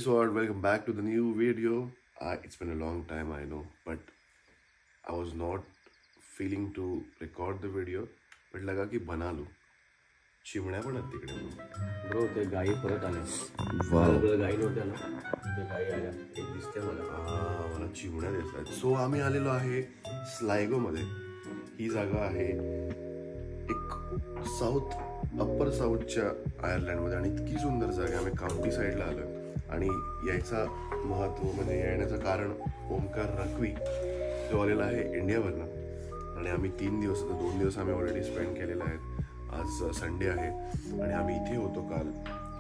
Praise God, welcome back to the new video. It's been a long time, I know, but I was not feeling to record the video, but लगा कि बना लूं. चिमण्या पण आहेत तिकडे. Bro ते गाई परत आले. वाव. गाई नव्हत्या ना, ते गाई आल्या. एक दिसते मला चिमण्या दिसतात. सो आम्ही आलेलो आहे स्लायगो मध्ये. ही जागा आहे एक साऊथ अप्पर साऊथच्या आयर्लंडमध्ये आणि इतकी सुंदर जागा. आम्ही काउंटी साईडला आलोय आणि यायचा महत्व म्हणजे येण्याचं कारण ओमकार रकवी जो आलेला आहे इंडियावरनं आणि आम्ही 3 दिवस 2 दिवस आम्ही ऑलरेडी स्पेंड केलेले आहेत. आज संडे आहे आणि आम्ही इथे होतो काल.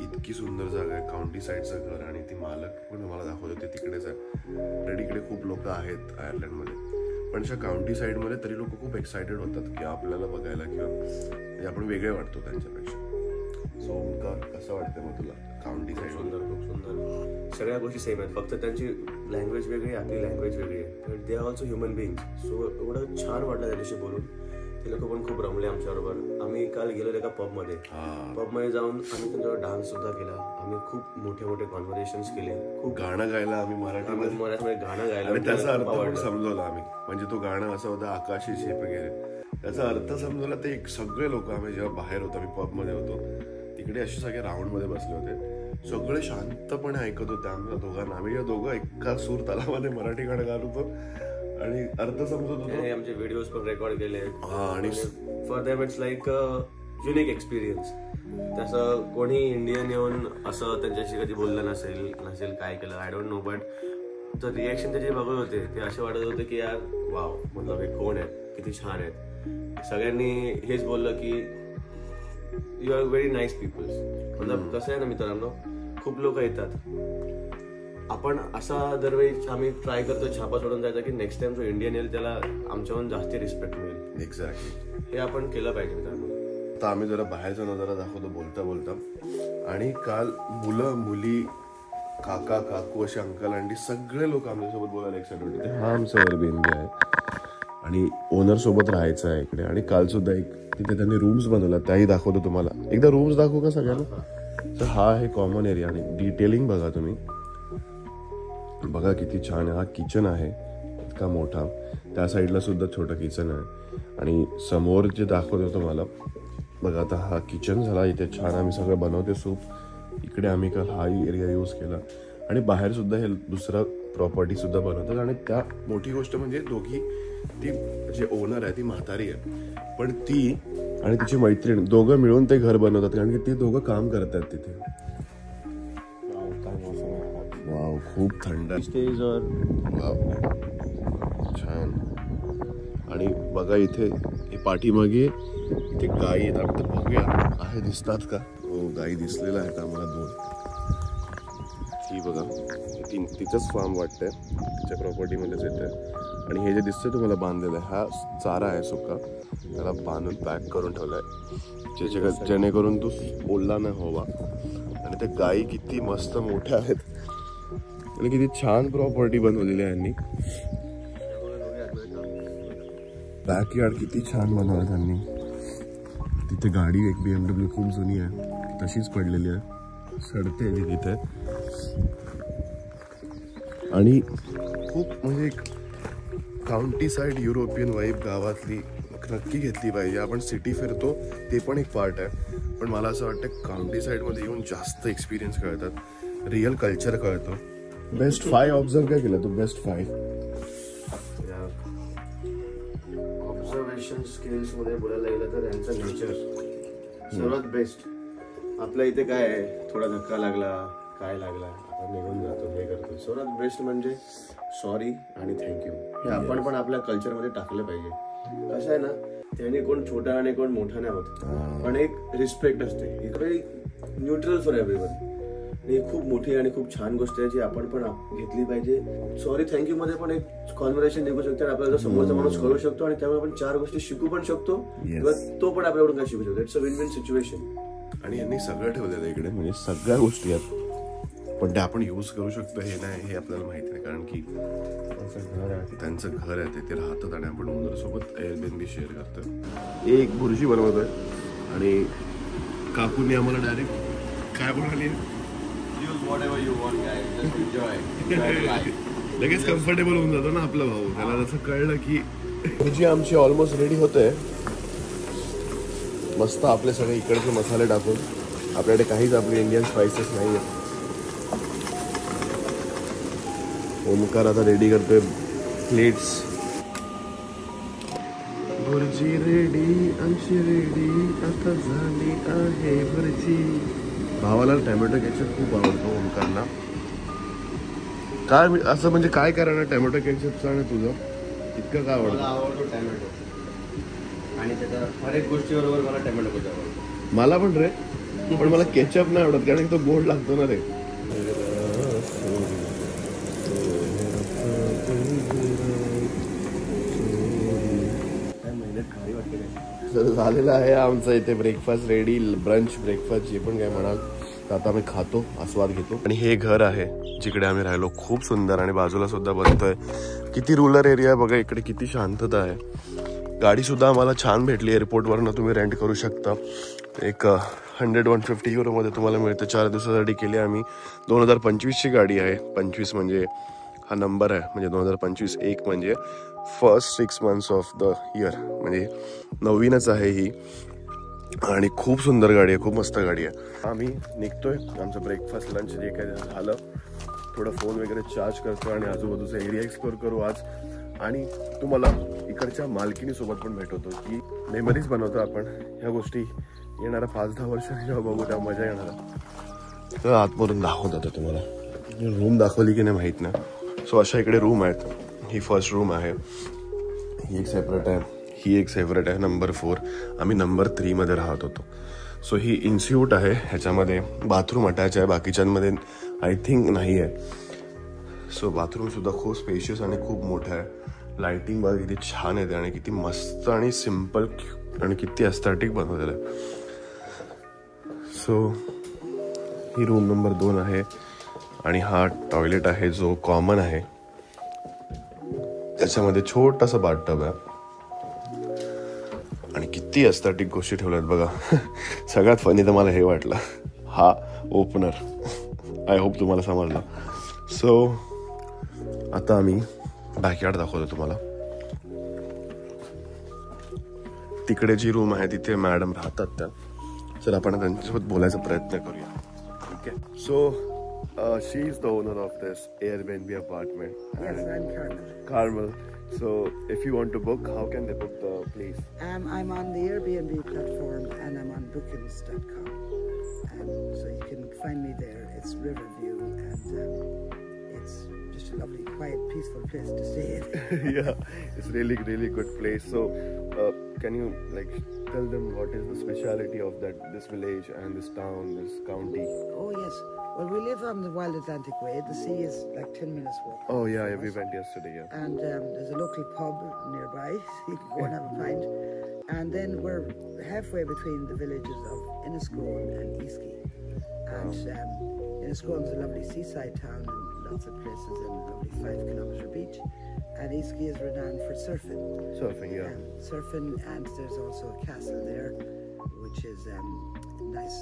इतकी सुंदर जागा आहे, काउंटी साईडचं घर आणि ती मालक पण मला दाखवत ते तिकडेच आहे. ऑलरेडी इकडे खूप लोक आहेत आयर्लंडमध्ये, पण अशा काउंटी साईडमध्ये तरी लोक खूप एक्सायटेड होतात की आपल्याला बघायला किंवा म्हणजे आपण वेगळे वाटतो त्यांच्यापेक्षा. सो ओमकार कसं वाटतं मग तुला काउंटी साईड? सुंदर, खूप सुंदर. सगळ्या गोष्टी सेम आहेत, फक्त त्यांची लँग्वेज वेगळी, आपली लँग्वेज वेगळी आहे. They are also human बिंग्स. So एवढं छान वाटलं त्यांच्याशी बोलून. ते लोक पण खूप रमले आमच्याबरोबर. आम्ही काल गेलो एका पबमध्ये जाऊन आम्ही त्यांच्यावर डान्स सुद्धा केला. आम्ही खूप मोठे मोठे कॉन्व्हर्सेशन्स केले. खूप गाणं गायला आम्ही मराठीमध्ये गाणं गायला आणि त्याचा अर्थ पण समजवला आम्ही. म्हणजे तो गाणं असं होतं आकाशी झेप गेले, त्याचा अर्थ समजवला. ते सगळे लोक आम्ही जेव्हा बाहेर होतो, आम्ही पबमध्ये होतो तिकडे असे सगळे राऊंडमध्ये बसले होते, सगळे शांतपणे ऐकत होते आमच्या दोघांना. आम्ही या दोघं एका सूर तालामध्ये मराठी गाणं गात होतो आणि अर्थ समजत होतो. आमचे व्हिडिओज पण रेकॉर्ड केले आणि for them it's like unique experience. तसं कोणी इंडियन येऊन असं त्यांच्याशी कधी बोललं नसेल काय केलं आय डोंट नो, बट तर रिॲक्शन त्याचे बघत होते ते असे वाटत होते की यार वाव, मतलब हे कोण आहेत, किती छान आहेत. सगळ्यांनी हेच बोललं की you are very nice peoples. मतलब कसं आहे ना मित्रांनो, खूप लोक येतात, आपण असा दरवेळी आम्ही ट्राय करतो छापा सोडून जायचा की नेक्स्ट टाइम जो इंडियन येईल त्याला आमच्याहून जास्ती रिस्पेक्ट मिळेल. एक्झॅक्टली हे आपण केलं पाहिजे मित्रांनो. आता आम्ही जरा बाहेरचा नजारा दाखवतो बोलता बोलता. आणि काल मुलं मुली काका काकू असे अंकल आंटी सगळे लोक आमच्यासोबत बोलायला एक्साइटेड होते. हा आमचा एअरबीएनबी आहे आणि ओनर सोबत राहायचं आहे इकडे. आणि काल सुद्धा एक तिथे त्यांनी रूम्स बनवला, त्याही दाखवतो तुम्हाला. एकदा रूम्स दाखवू का सगळ्यांना? तर हा आहे कॉमन एरिया आणि डिटेलिंग बघा तुम्ही, बघा किती छान आहे. हा किचन आहे इतका मोठा, त्या साईडला सुद्धा छोटं किचन आहे आणि समोर जे दाखवतो तुम्हाला बघा. आता हा किचन झाला, इथे छान आम्ही सगळं बनवते सूप. इकडे आम्ही काल हा एरिया यूज केला आणि बाहेर सुद्धा हे दुसरा प्रॉपर्टी सुद्धा बनवतात. आणि त्या मोठी गोष्ट म्हणजे दोघी, ती जे ओनर आहे ती म्हातारी आहे, पण ती आणि तिची मैत्रीण दोघं मिळून ते घर बनवतात कारण की ती दोघं काम करतात तिथे. वाव, खूप थंड छान. आणि बघा इथे पाठीमागे इथे गायी आहेत. आम्ही तर बघूया आहे, दिसतात का? हो, गायी दिसलेल्या आहेत आम्हाला 2. ही बघा, तिचंच फार्म वाटतंय, तिच्या प्रॉपर्टीमध्येच येते. आणि हे जे दिसतंय तुम्हाला बांधलेलं आहे, हा चारा आहे सुका, त्याला बांधून पॅक करून ठेवलाय जेणेकरून तू ओला नाही व्हावा. आणि त्या गायी किती मस्त मोठ्या आहेत आणि किती छान प्रॉपर्टी बनवलेली आहे यांनी. बॅकयार्ड किती छान बनवलं त्यांनी. तिथे गाडी एक BMW खूप जुनी आहे, तशीच पडलेली आहे, सडते ती तिथे. आणि खूप म्हणजे एक काउंटी साईड युरोपियन वाईब गावातली नक्की घेतली पाहिजे. आपण सिटी फिरतो ते पण एक पार्ट आहे, पण मला असं वाटतं काउंटी साईडमध्ये येऊन जास्त एक्सपिरियन्स कळतात, रिअल कल्चर कळतं. बेस्ट 5 ऑब्झर्व काय केलं तू? बेस्ट 5 ऑब्झर्वेशन स्किल्स मध्ये बोलायला गेलं तर यांचं नेचर सर्वात बेस्ट. आपल्या इथे काय आहे, थोडा धक्का लागला, काय लागला, आपण निघून जातो, हे करतो. सर्वात बेस्ट म्हणजे सॉरी आणि थँक्यू. हे आपण पण आपल्या कल्चरमध्ये टाकलं पाहिजे. कसं आहे ना, त्याने कोण छोटा आणि कोण मोठा नाही होत, पण एक रिस्पेक्ट असते. इकडे न्यूट्रल फॉर एव्हरीवन. ही खूप मोठी आणि खूप छान गोष्ट आहे जी आपण पण घेतली पाहिजे. सॉरी थँक्यू मध्ये पण एक कॉन्व्हर्सेशन निघू शकते आणि आपल्याला समोरचा माणूस कळू शकतो आणि त्यामुळे आपण 4 गोष्टी शिकू पण शकतो किंवा तो पण आपल्याकडून काय शिकू शकतो. It's a win win situation. आणि यांनी सगळं ठेवलेलं इकडे, म्हणजे सगळ्या गोष्टी आहेत, पण त्या आपण यूज करू शकतो हे नाही हे आपल्याला माहिती नाही, कारण की त्यांचं घर आहे, ते राहतात आणि आपण ओनरसोबत एअरबीएनबी शेअर करतो. एक बुर्जी बनवतोय आणि काकूंनी आम्हाला डायरेक्ट काय बोलाली, use whatever you want, guys. Just enjoy. Enjoy life. लगेच कम्फर्टेबल होऊन जातो ना आपला भाऊ. त्याला जसं कळलं की जी आमची ऑलमोस्ट रेडी होते. मस्त आपले सगळे इकडचे मसाले टाकून. आपल्याकडे काहीच आपले इंडियन स्पाइसेस नाही आहेत. ओमकार आता रेडी करतोय प्लेट्स. भुर्जी रेडी, आमची रेडी, आता झाली आहे भुर्जी. भावाला टॅमॅटो केचप खूप आवडतो ओमकारला. काय असं म्हणजे काय कारण आहे टॅमॅटो केचपचं आणि तुझं इतकं काय आवडतं? मला आवडतो टॅमॅटो आणि त्याच्या हर एक गोष्टीबरोबर मला टॅमॅटो केचप आवडतो. मला पण रे, पण मला केचप नाही आवडत कारण तो गोड लागतो ना रे. तर झालेलं आहे आमचं इथे ब्रेकफास्ट रेडी. ब्रंच ब्रेकफास्ट जे पण काय म्हणाल तर आता आम्ही खातो, आस्वाद घेतो. आणि हे घर आहे जिकडे आम्ही राहिलो, खूप सुंदर आणि बाजूला सुद्धा बनतोय. किती रुरल एरिया बघा, इकडे किती शांतता आहे. गाडी सुद्धा आम्हाला छान भेटली. एअरपोर्टवरनं तुम्ही रेंट करू शकता. एक 100-150 युरोमध्ये तुम्हाला मिळते. 4 दिवसासाठी केली आम्ही. 2025ची गाडी आहे. 25 म्हणजे हा नंबर आहे, म्हणजे 2025. 1 म्हणजे first 6 months of the year, म्हणजे नवीनच आहे ही. आणि खूप सुंदर गाडी आहे, खूप मस्त गाडी आहे. आम्ही निघतोय. आमचं ब्रेकफास्ट लंच जे काय झालं, थोडं फोन वगैरे चार्ज करतो आणि आजूबाजूचा एरिया एक्सप्लोर करू आज. आणि तुम्हाला इकडच्या मालकीनीसोबत पण भेटवतो की मेमरीज बनवतो आपण. ह्या गोष्टी येणाऱ्या 5-10 वर्षांनी जेव्हा बघू तेव्हा मजा येणार. तर आतमधून दाखवत होतं तुम्हाला. रूम दाखवली की नाही माहीत नाही. सो अशा इकडे रूम आहेत. ही फर्स्ट रूम आहे, ही एक सेपरेट आहे, ही एक सेपरेट आहे. नंबर 4. आम्ही नंबर 3 मध्ये राहत होतो. सो ही इन्स्टिट्यूट आहे. ह्याच्यामध्ये बाथरूम अटॅच आहे, बाकीच्यांमध्ये आय थिंक नाही आहे. सो बाथरूम सुद्धा खूप स्पेशियस आणि खूप मोठं आहे. लाइटिंग बघा किती छान येते आणि किती मस्त आणि सिम्पल आणि किती एस्थेटिक बनवलेलं आहे. सो ही रूम नंबर 2 आहे. आणि हा टॉयलेट आहे जो कॉमन आहे. त्याच्यामध्ये छोटासा बाथटब आहे. आणि किती एस्थेटिक गोष्टी ठेवल्यात बघा. सगळ्यात फनी तर मला हे वाटलं, हा ओपनर. आय होप तुम्हाला समजलं. सो आता आम्ही बॅकयार्ड दाखवतो तुम्हाला. तिकडे जी रूम आहे तिथे मॅडम राहतात त्या. तर आपण त्यांच्यासोबत बोलायचा प्रयत्न करूया. Okay. So she is the owner of this Airbnb apartment. Yes, I'm Carmel. Carmel. So if you want to book, how can they book the place? I'm on the Airbnb platform and I'm on bookings.com. So you can find me there. It's Riverview and it's just a lovely, quiet, peaceful place to stay in. Yeah, it's really, really good place. So can you like tell them what is the speciality of this village and this town, this county? Oh yes. Well, we live on the Wild Atlantic Way. The sea is like 10 minutes walk. Oh yeah, we went yesterday. Yeah. And there's a local pub nearby, so you can go and have a pint. And then we're halfway between the villages of Inniscrone and Easkey. And Inniscrone is a lovely seaside town and lots of places and a lovely 5-kilometer beach. And Easkey is renowned for surfing. Surfing, yeah. Surfing, and there's also a castle there, which is nice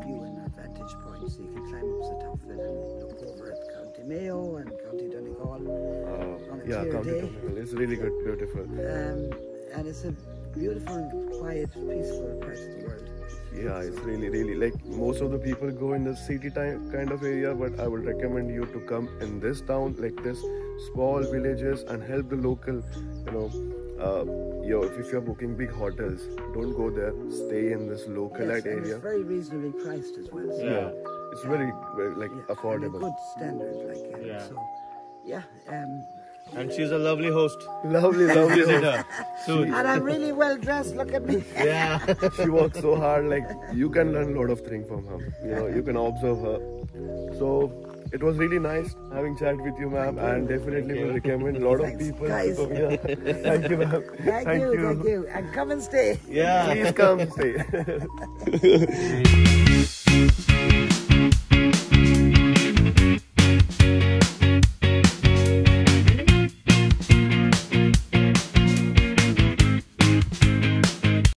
view and a vantage point, so you can climb up to the top of it and look over at County Mayo and County Donegal on a Yeah, clear County day. Donegal. It's really good, beautiful. And it's a beautiful, quiet, peaceful part of the world. Yeah, it's really, really like most of the people go in the city kind of area, but I would recommend you to come in this town, like this small villages, and help the local, if you're booking big hotels, don't go there. Stay in this localite And area. it's very reasonably priced as well. So, Yeah, it's very, very like and affordable. a good standard, like so. Yeah. And she's a lovely host. Lovely, lovely. Soon. And I'm really well dressed. Look at me. Yeah. She works so hard. Like you can learn a lot of things from her. You can observe her. So it was really nice having chat with you, ma'am, and definitely will recommend a lot of Thanks, people. guys. To come here. Thank you, ma'am. Thank you. And come and stay. Yeah. Please come stay.